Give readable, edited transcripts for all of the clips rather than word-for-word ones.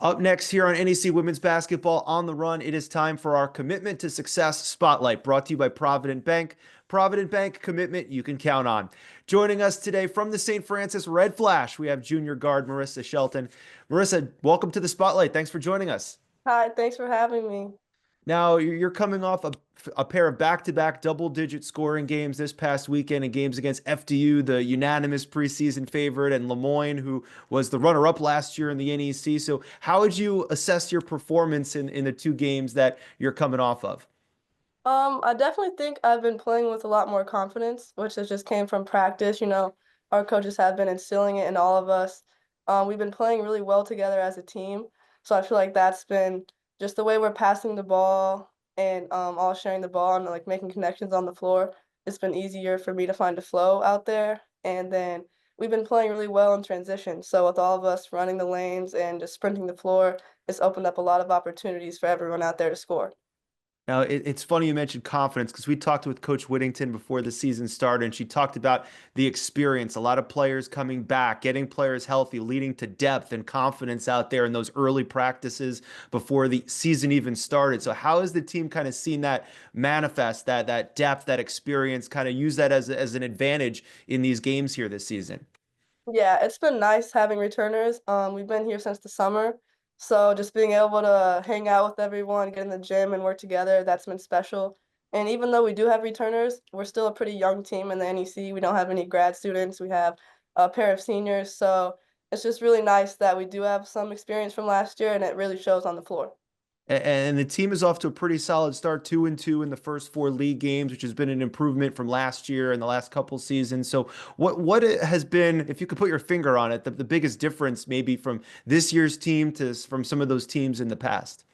Up next here on NEC Women's Basketball on the Run, it is time for our Commitment to Success Spotlight, brought to you by Provident Bank. Provident Bank, commitment you can count on. Joining us today from the St. Francis Red Flash, we have junior guard Marissa Shelton. Marissa, welcome to the Spotlight. Thanks for joining us. Hi, thanks for having me. Now, you're coming off a pair of back-to-back double-digit scoring games this past weekend and games against FDU, the unanimous preseason favorite, and Lemoyne, who was the runner-up last year in the NEC. So how would you assess your performance in the two games that you're coming off of? I definitely think I've been playing with a lot more confidence, which has just came from practice. Our coaches have been instilling it in all of us. We've been playing really well together as a team, so I feel like that's been just the way we're passing the ball and all sharing the ball and like making connections on the floor. It's been easier for me to find a flow out there, and then we've been playing really well in transition. So with all of us running the lanes and just sprinting the floor, it's opened up a lot of opportunities for everyone out there to score. Now, it's funny you mentioned confidence because we talked with Coach Whittington before the season started, and she talked about the experience, a lot of players coming back, getting players healthy, leading to depth and confidence out there in those early practices before the season even started. So, how has the team kind of seen that manifest, that depth, that experience, kind of use that as an advantage in these games here this season? Yeah, it's been nice having returners. We've been here since the summer, so just being able to hang out with everyone, get in the gym and work together, that's been special. And even though we do have returners, we're still a pretty young team in the NEC. We don't have any grad students. We have a pair of seniors, so it's just really nice that we do have some experience from last year, and it really shows on the floor. And the team is off to a pretty solid start, 2-2 in the first four league games, which has been an improvement from last year and the last couple seasons. So, what it has been, if you could put your finger on it, the biggest difference maybe from this year's team to from some of those teams in the past?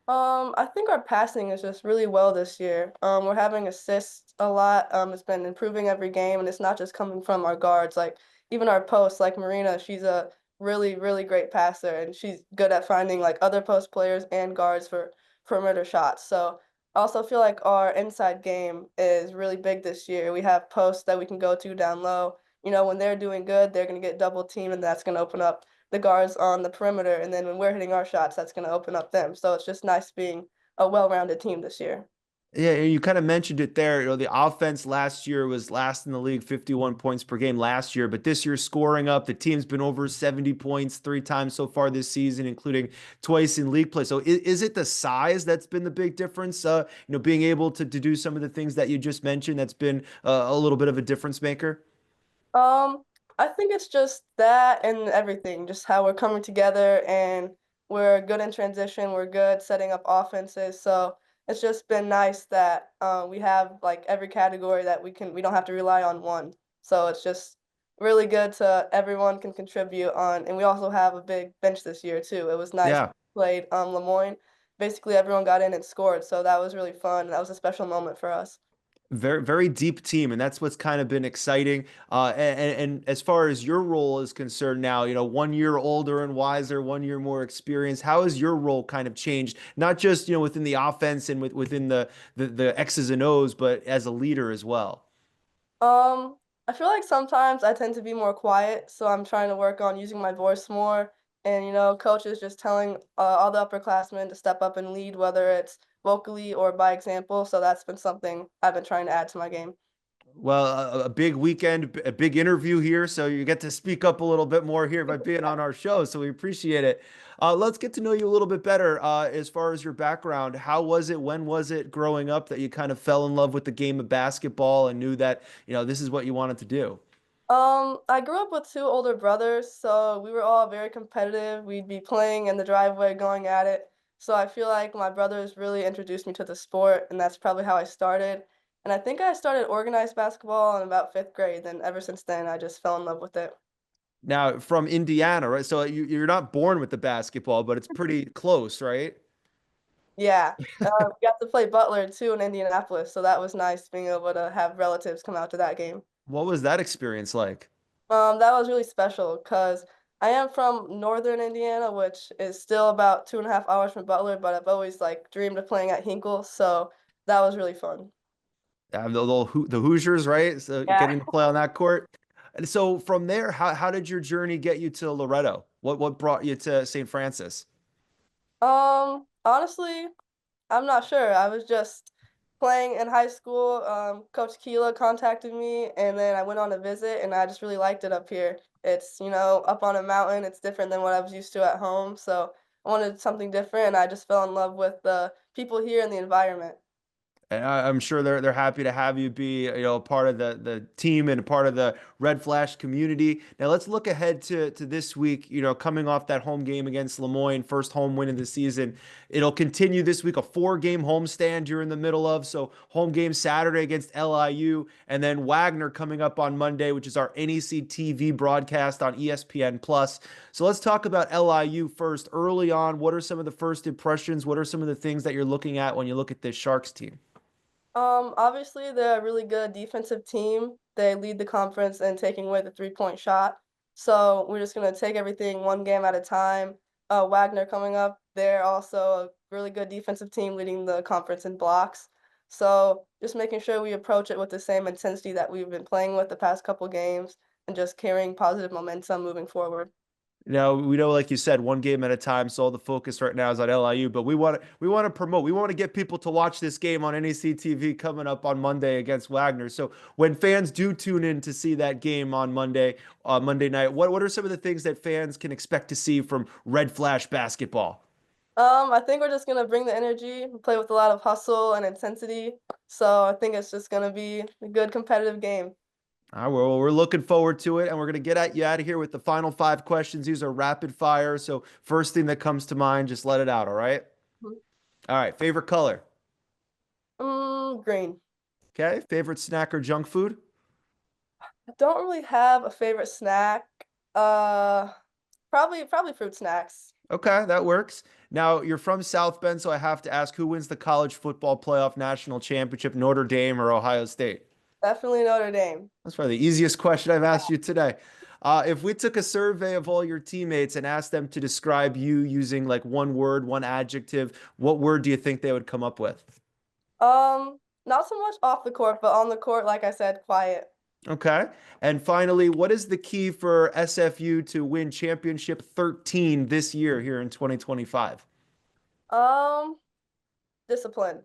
I think our passing is just really well this year. We're having assists a lot. It's been improving every game, and it's not just coming from our guards. Like even our posts, like Marina, she's a really, really great passer, and she's good at finding like other post players and guards for perimeter shots. So I also feel like our inside game is really big this year. We have posts that we can go to down low. When they're doing good, they're going to get double teamed, and that's going to open up the guards on the perimeter, and then when we're hitting our shots, that's going to open up them. So it's just nice being a well-rounded team this year. Yeah, and you kind of mentioned it there. The offense last year was last in the league, 51 points per game last year, but this year scoring up. The team's been over 70 points three times so far this season, including twice in league play. So is it the size that's been the big difference? Being able to do some of the things that you just mentioned, that's been a little bit of a difference maker. Um, I think it's just that and everything, just how we're coming together and we're good in transition, we're good setting up offenses. So it's just been nice that we have like every category that we don't have to rely on one. So it's just really good to everyone can contribute on, and we also have a big bench this year too. It was nice Yeah. played Lemoyne. Basically everyone got in and scored, so that was really fun. That was a special moment for us. Very, very deep team, and that's what's kind of been exciting. And as far as your role is concerned now, 1 year older and wiser, 1 year more experience. How has your role kind of changed? Not just within the offense and within the X's and O's, but as a leader as well. Um, I feel like sometimes I tend to be more quiet, so I'm trying to work on using my voice more. And coach is just telling all the upperclassmen to step up and lead, whether it's vocally or by example. So that's been something I've been trying to add to my game. Well, a big weekend, a big interview here, so you get to speak up a little bit more here by being on our show. So we appreciate it. Let's get to know you a little bit better. As far as your background, how was it? When was it growing up that you kind of fell in love with the game of basketball and knew that this is what you wanted to do? I grew up with two older brothers, so we were all very competitive. We'd be playing in the driveway, going at it. So I feel like my brothers really introduced me to the sport, and that's probably how I started. And I think I started organized basketball in about fifth grade. Then ever since then, I just fell in love with it. Now, from Indiana, right? So you're not born with the basketball, but it's pretty close, right? Yeah, we got to play Butler too in Indianapolis, so that was nice being able to have relatives come out to that game. What was that experience like? That was really special because I am from northern Indiana, which is still about 2.5 hours from Butler, but I've always like dreamed of playing at Hinkle, so that was really fun. The Hoosiers, right? So Yeah. getting to play on that court. And so from there, how did your journey get you to Loretto? What brought you to St. Francis? Honestly, I'm not sure. I was just playing in high school. Coach Keela contacted me, and then I went on a visit, and I just really liked it up here. It's, up on a mountain. It's different than what I was used to at home. So I wanted something different, and I just fell in love with the people here and the environment. And I'm sure they're happy to have you be, part of the team and a part of the Red Flash community. Now let's look ahead to this week, coming off that home game against Lemoyne, first home win of the season. It'll continue this week, a 4-game homestand you're in the middle of. So home game Saturday against LIU, and then Wagner coming up on Monday, which is our NEC TV broadcast on ESPN Plus. So let's talk about LIU first. Early on, what are some of the first impressions? What are some of the things that you're looking at when you look at this Sharks team? Obviously they're a really good defensive team. They lead the conference in taking away the three-point shot. So we're just gonna take everything one game at a time. Wagner coming up, they're also a really good defensive team leading the conference in blocks. So just making sure we approach it with the same intensity that we've been playing with the past couple games and just carrying positive momentum moving forward. We know, like you said, one game at a time. So all the focus right now is on LIU, but we want to promote. We want to get people to watch this game on NEC TV coming up on Monday against Wagner. So when fans do tune in to see that game on Monday night, what are some of the things that fans can expect to see from Red Flash basketball? I think we're just gonna bring the energy, play with a lot of hustle and intensity. So I think it's just gonna be a good competitive game. All right, well, we're looking forward to it, and we're going to get at you out of here with the final 5 questions. These are rapid fire. So first thing that comes to mind, just let it out. All right. All right. Favorite color. Green. Okay. Favorite snack or junk food. I don't really have a favorite snack. Uh, probably fruit snacks. Okay, that works. Now, you're from South Bend, so I have to ask who wins the college football playoff national championship, Notre Dame or Ohio State? Definitely Notre Dame. That's probably the easiest question I've asked you today. If we took a survey of all your teammates and asked them to describe you using like one word, one adjective, what word do you think they would come up with? Not so much off the court, but on the court, like I said, quiet. Okay. And finally, what is the key for SFU to win championship 13 this year here in 2025? Um, Discipline.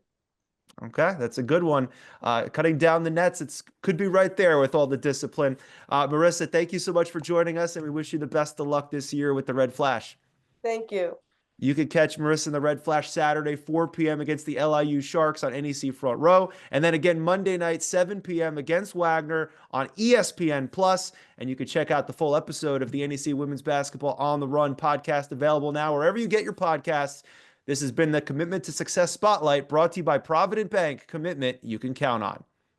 Okay, that's a good one. Cutting down the nets, it's could be right there with all the discipline. Marissa, thank you so much for joining us, and we wish you the best of luck this year with the Red Flash. Thank you. You can catch Marissa in the Red Flash Saturday, 4 p.m. against the LIU Sharks on NEC Front Row, and then again Monday night, 7 p.m. against Wagner on ESPN Plus. And you can check out the full episode of the NEC Women's Basketball on the Run podcast available now wherever you get your podcasts. This has been the Commitment to Success Spotlight brought to you by Provident Bank. Commitment you can count on.